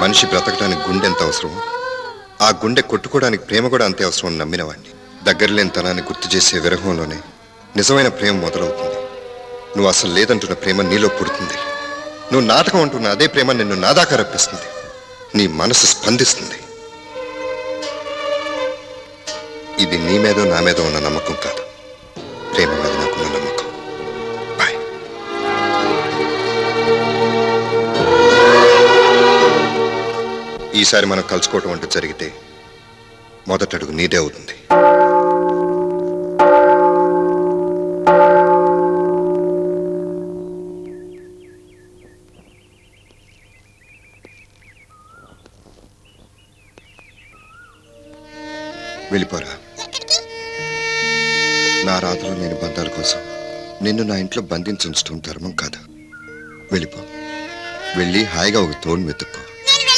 మనిషి బ్రతకడానికి గుండె ఎంత అవసరమో ఆ గుండె కొట్టుకోవడానికి ప్రేమ కూడా అంతే అవసరం అని నమ్మినవాడిని. దగ్గర లేని తనాన్ని గుర్తు చేసే విరహంలోనే నిజమైన ప్రేమ మొదలవుతుంది. నువ్వు అసలు లేదంటున్న ప్రేమ నీలో పుడుతుంది. నువ్వు నాటకం అంటున్న అదే ప్రేమ నిన్ను నాదాకా రప్పిస్తుంది. నీ మనసు స్పందిస్తుంది. ఇది నీ మీదో నా మీదో ఉన్న నమ్మకం కాదు, ప్రేమ మీద నాకున్న నమ్మకం. బాయ్. ఈసారి మనం కలుసుకోవటం అంటూ జరిగితే మొదటడుగు నీదే అవుతుంది. వెళ్ళిపోరా. నా రాత్రులు నేను బంధాల కోసం నిన్ను నా ఇంట్లో బంధించడం ధర్మం కాదు. వెళ్ళిపో. వెళ్ళి హాయిగా ఒక తోడు వెతుక్కో.